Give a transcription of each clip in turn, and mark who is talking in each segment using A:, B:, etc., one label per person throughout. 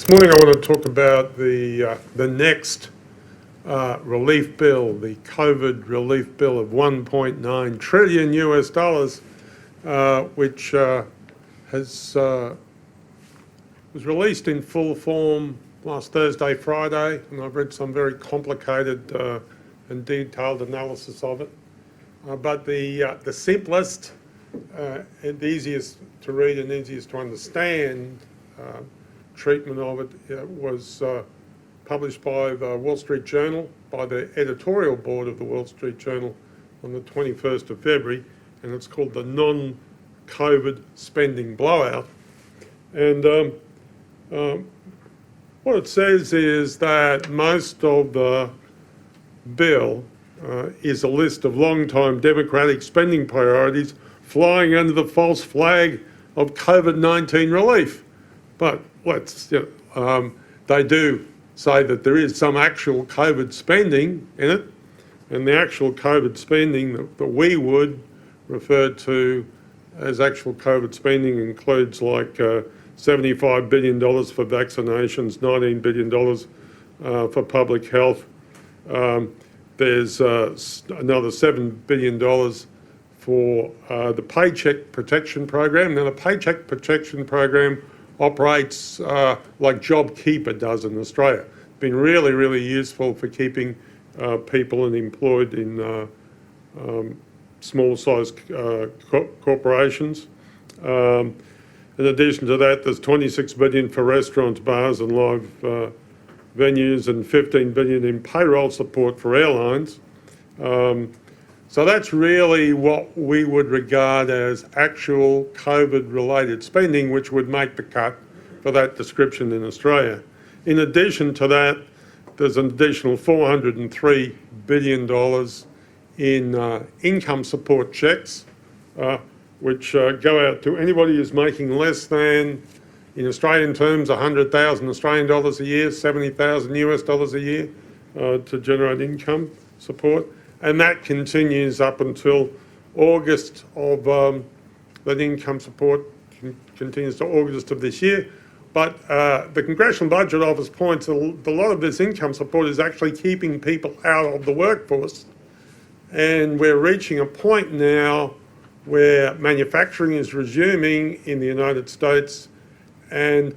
A: This morning I want to talk about the next relief bill, the COVID relief bill of 1.9 trillion US dollars, which was released in full form last Thursday, Friday, and I've read some very complicated and detailed analysis of it. But the simplest and easiest to read and easiest to understand treatment of it was published by the Wall Street Journal, by the editorial board of the Wall Street Journal on the 21st of February, and it's called the Non-COVID Spending Blowout. And what it says is that most of the bill is a list of long-time Democratic spending priorities flying under the false flag of COVID-19 relief. But they do say that there is some actual COVID spending in it, and the actual COVID spending that we would refer to as actual COVID spending includes like $75 billion for vaccinations, $19 billion for public health. There's another $7 billion for the Paycheck Protection Program. Now, the Paycheck Protection Program operates like JobKeeper does in Australia. It's been really, really useful for keeping people employed in small-sized corporations. In addition to that, there's $26 billion for restaurants, bars and live venues, and $15 billion in payroll support for airlines. So that's really what we would regard as actual COVID-related spending, which would make the cut for that description in Australia. In addition to that, there's an additional $403 billion in income support checks, which go out to anybody who's making less than, in Australian terms, 100,000 Australian dollars a year, 70,000 US dollars a year to generate income support. And that continues up until August of, that income support continues to August of this year. But the Congressional Budget Office points that a lot of this income support is actually keeping people out of the workforce. And we're reaching a point now where manufacturing is resuming in the United States, and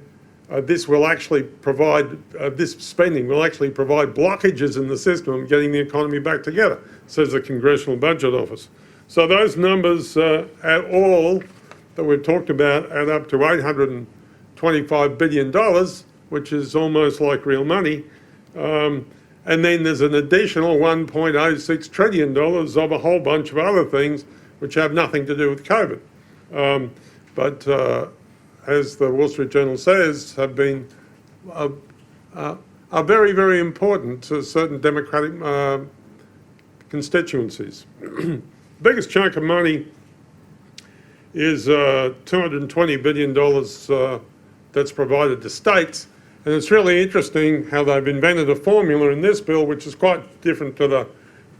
A: this will actually provide, this spending will actually provide blockages in the system of getting the economy back together, says the Congressional Budget Office. So those numbers at all that we've talked about add up to $825 billion, which is almost like real money. And then there's an additional $1.06 trillion of a whole bunch of other things which have nothing to do with COVID. But as the Wall Street Journal says, have been are very, very important to certain Democratic constituencies. Biggest chunk of money is $220 billion that's provided to states. And it's really interesting how they've invented a formula in this bill, which is quite different to the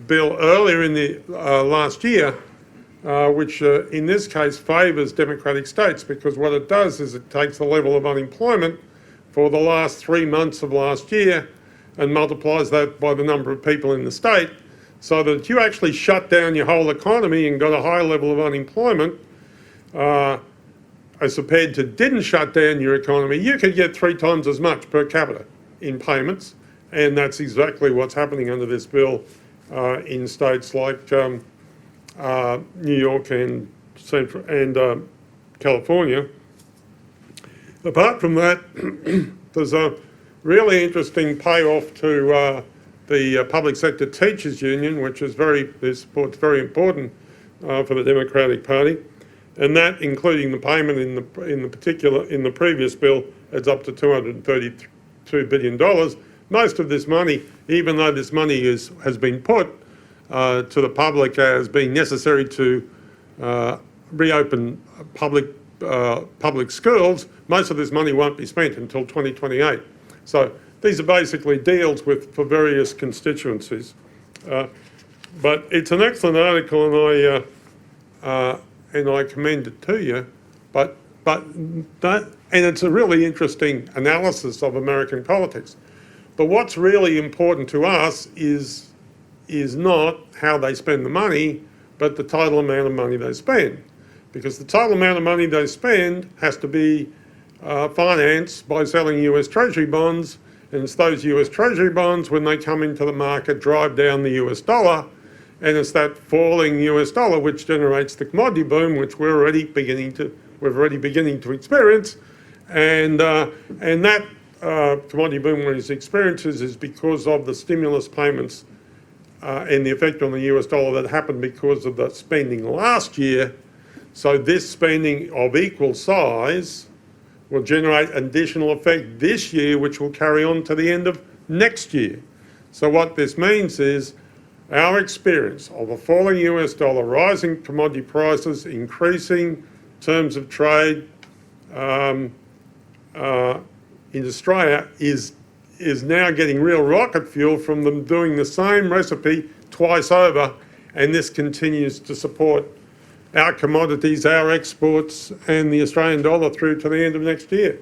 A: bill earlier in the last year, which in this case favours Democratic states, because what it does is it takes the level of unemployment for the last 3 months of last year and multiplies that by the number of people in the state, so that if you actually shut down your whole economy and got a high level of unemployment, as compared to didn't shut down your economy, you could get 3 times as much per capita in payments, and that's exactly what's happening under this bill in states like New York and California. Apart from that, there's a really interesting payoff to the Public Sector Teachers Union, which is this support's very important for the Democratic Party, and that, including the payment in the previous bill, adds up to $232 billion. Most of this money, even though this money has been put to the public as being necessary to reopen public schools, most of this money won't be spent until 2028. So these are basically deals for various constituencies. But it's an excellent article, and I commend it to you. But But and it's a really interesting analysis of American politics. But what's really important to us is not how they spend the money, but the total amount of money they spend. Because the total amount of money they spend has to be financed by selling US Treasury bonds, and it's those US Treasury bonds, when they come into the market, drive down the US dollar, and it's that falling US dollar which generates the commodity boom, which we're already beginning to experience, and that commodity boom when it experiences is because of the stimulus payments and the effect on the US dollar that happened because of the spending last year. So this spending of equal size will generate additional effect this year, which will carry on to the end of next year. So what this means is our experience of a falling US dollar, rising commodity prices, increasing terms of trade in Australia is now getting real rocket fuel from them doing the same recipe twice over, and this continues to support our commodities, our exports, and the Australian dollar through to the end of next year.